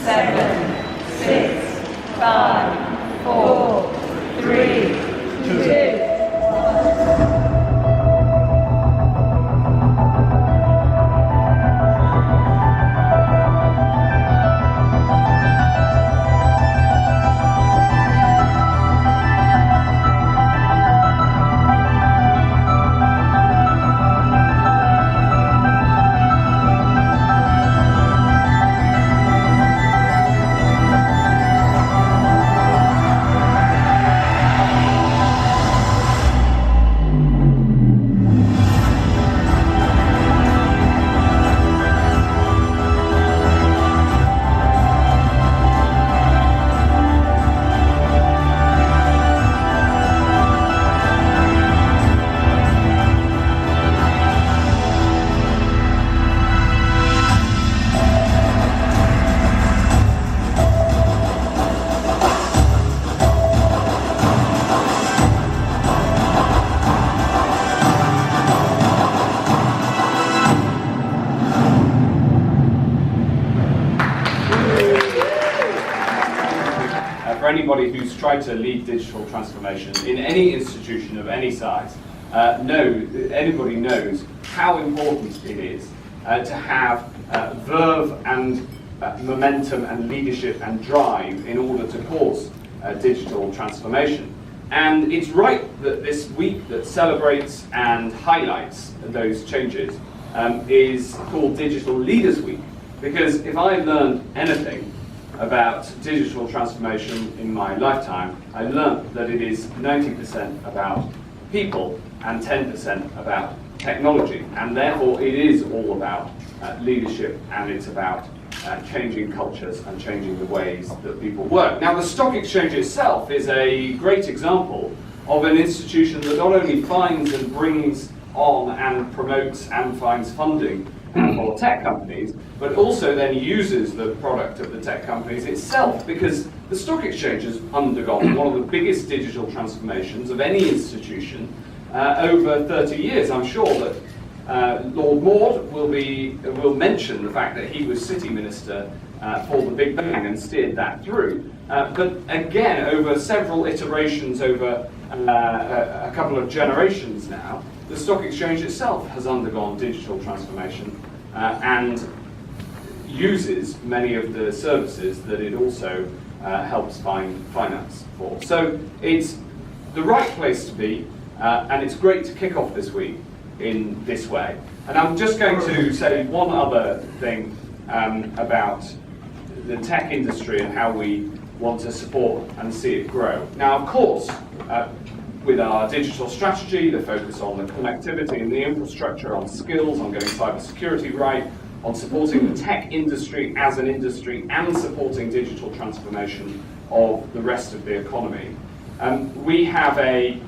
7, 6, 5, 4, 3, 2. For anybody who's tried to lead digital transformation in any institution of any size, anybody knows how important it is to have verve and momentum and leadership and drive in order to cause digital transformation. And it's right that this week that celebrates and highlights those changes is called Digital Leaders Week, because if I learned anything about digital transformation in my lifetime, I learned that it is 90% about people and 10% about technology, and therefore it is all about leadership, and it's about changing cultures and changing the ways that people work. Now, the stock exchange itself is a great example of an institution that not only finds and brings on and promotes and finds funding for tech companies, but also then uses the product of the tech companies itself, because the stock exchange has undergone one of the biggest digital transformations of any institution over 30 years. I'm sure that Lord Maude will mention the fact that he was City Minister for the Big Bang and steered that through. But again, over several iterations, over a couple of generations now, the stock exchange itself has undergone digital transformation and uses many of the services that it also helps find finance for. So it's the right place to be, and it's great to kick off this week in this way. And I'm just going to say one other thing about the tech industry and how we want to support and see it grow. Now, of course, with our digital strategy, the focus on the connectivity and the infrastructure, on skills, on getting cybersecurity right, on supporting the tech industry as an industry, and supporting digital transformation of the rest of the economy. We have a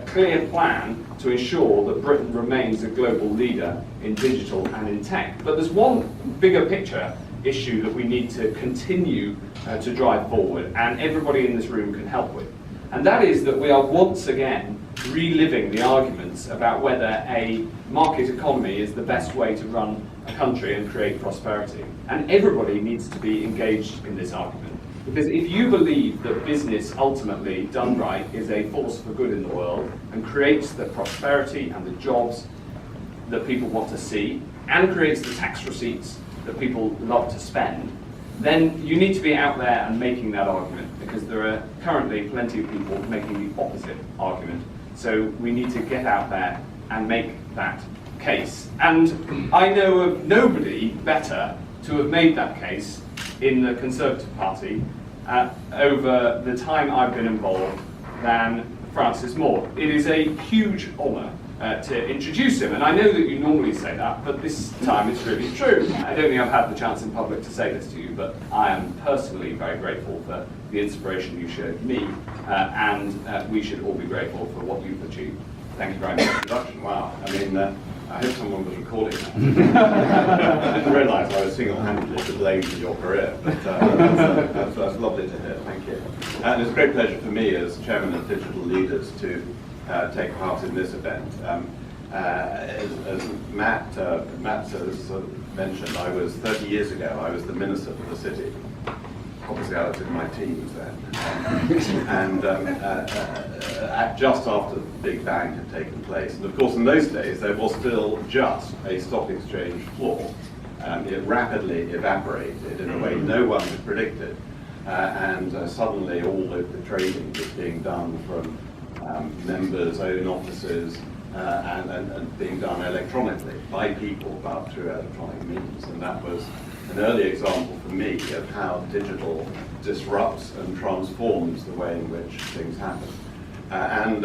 clear plan to ensure that Britain remains a global leader in digital and in tech. But there's one bigger picture issue that we need to continue to drive forward, and everybody in this room can help with. And that is that we are once again reliving the arguments about whether a market economy is the best way to run a country and create prosperity. And everybody needs to be engaged in this argument. Because if you believe that business ultimately done right is a force for good in the world and creates the prosperity and the jobs that people want to see and creates the tax receipts that people love to spend, then you need to be out there and making that argument, because there are currently plenty of people making the opposite argument. So we need to get out there and make that case. And I know of nobody better to have made that case in the Conservative Party over the time I've been involved than Frances Maude. It is a huge honour to introduce him, and I know that you normally say that, but this time it's really true. I don't think I've had the chance in public to say this to you, but I am personally very grateful for the inspiration you showed me, and we should all be grateful for what you've achieved. Thank you very much. Introduction. Wow. I mean, I hope someone was recording that. I didn't realise I was single-handedly to blame for your career, but that's lovely to hear. Thank you. And it's a great pleasure for me as Chairman of Digital Leaders to take part in this event. As Matt has mentioned, I was 30 years ago, I was the minister for the city. Obviously, I was in my teens then. Just after the Big Bang had taken place. And of course, in those days, there was still just a stock exchange floor. It rapidly evaporated in a way no one had predicted. Suddenly, all of the trading was being done from members' own offices and being done electronically by people, but through electronic means. And that was an early example for me of how digital disrupts and transforms the way in which things happen. And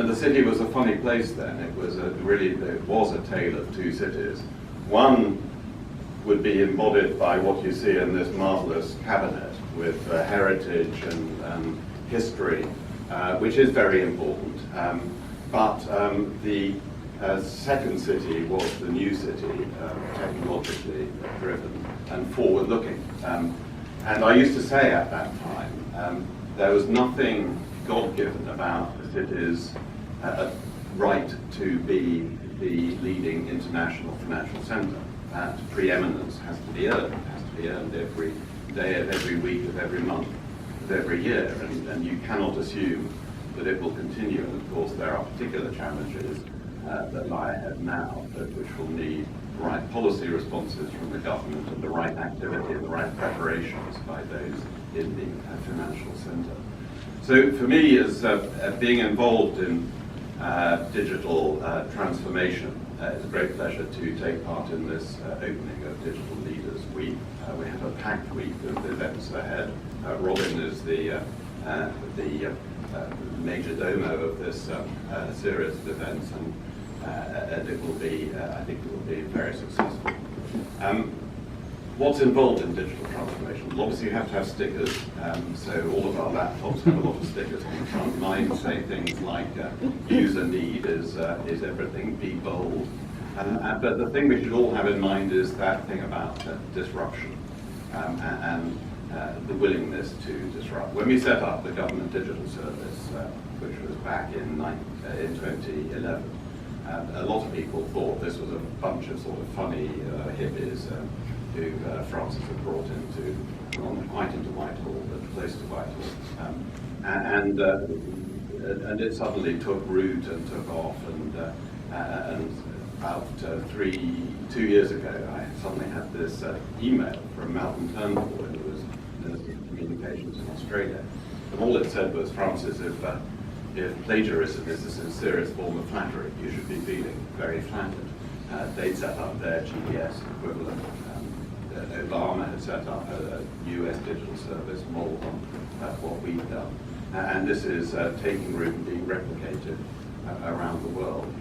the city was a funny place then. It was a tale of two cities. One would be embodied by what you see in this marvelous cabinet with heritage and history, which is very important. But the second city was the new city, technologically driven and forward-looking. And I used to say at that time, there was nothing God-given about the city's right to be the leading international financial centre. That preeminence has to be earned. It has to be earned every day of every week of every month of every year. And you cannot assume that it will continue. And of course, there are particular challenges that lie ahead now, which will need the right policy responses from the government and the right activity and the right preparations by those in the financial centre. So for me, as being involved in digital transformation, it's a great pleasure to take part in this opening of Digital Leaders Week. We have a packed week of events ahead. Robin is the major domo of this series of events, and it will be, I think it will be very successful. What's involved in digital transformation? Well, obviously you have to have stickers, so all of our laptops have a lot of stickers on the front. Mine say things like user need is everything, be bold. But the thing we should all have in mind is that thing about disruption and the willingness to disrupt. When we set up the Government Digital Service, which was back in 2011, a lot of people thought this was a bunch of sort of funny hippies who Frances had brought into, not quite into Whitehall, but close to Whitehall. And it suddenly took root and took off, and about 2 years ago, I suddenly had this email from Malcolm Turnbull, who was Minister of Communications in Australia. And all it said was, Frances, if plagiarism is the sincerest form of flattery, you should be feeling very flattered. They'd set up their GPS equivalent. Obama had set up a US digital service model on what we've done. And this is taking root and being replicated around the world.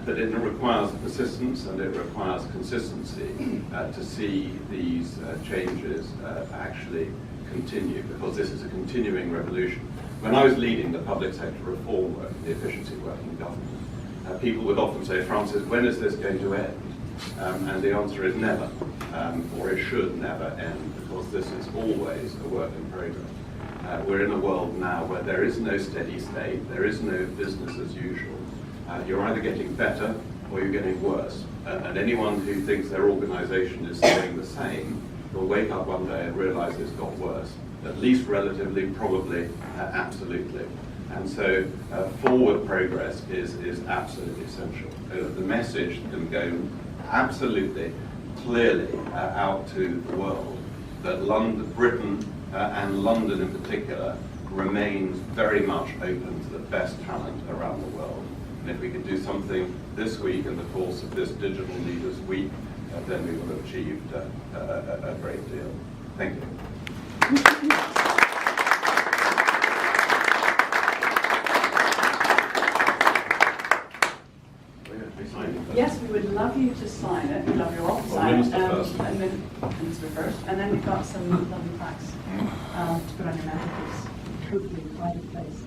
But it requires persistence and it requires consistency to see these changes actually continue, because this is a continuing revolution. When I was leading the public sector reform work, the efficiency work in government, people would often say, Frances, when is this going to end? And the answer is never, or it should never end, because this is always a work in progress. We're in a world now where there is no steady state, there is no business as usual. You're either getting better or you're getting worse. And anyone who thinks their organisation is staying the same will wake up one day and realise it's got worse, at least relatively, probably, absolutely. And so forward progress is absolutely essential. The message can go absolutely clearly out to the world that London, Britain, and London in particular, remains very much open to the best talent around the world. And if we can do something this week in the course of this Digital Leaders Week, then we will have achieved a great deal. Thank you. Yes, we would love you to sign it. We'd love you all to sign it. And then Minister first. And then we've got some lovely plaques to put on your mantelpiece. Hopefully, right in place.